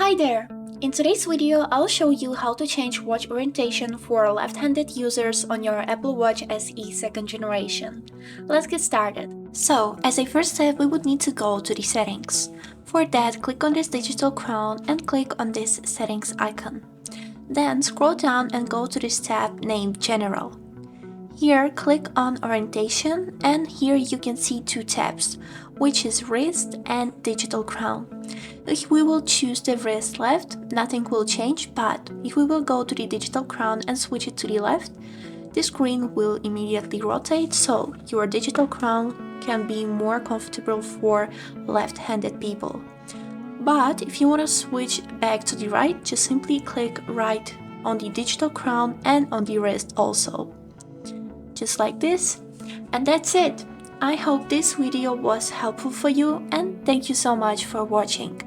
Hi there! In today's video, I'll show you how to change watch orientation for left-handed users on your Apple Watch SE 2nd generation. Let's get started. So, as a first step, we would need to go to the settings. For that, click on this digital crown and click on this settings icon. Then scroll down and go to this tab named General. Here, click on Orientation, and here you can see two tabs, which is Wrist and Digital Crown. If we will choose the wrist left, nothing will change, but if we will go to the Digital Crown and switch it to the left, the screen will immediately rotate, so your Digital Crown can be more comfortable for left-handed people. But if you want to switch back to the right, just simply click right on the Digital Crown and on the wrist also. Just like this, and that's it. I hope this video was helpful for you, and thank you so much for watching.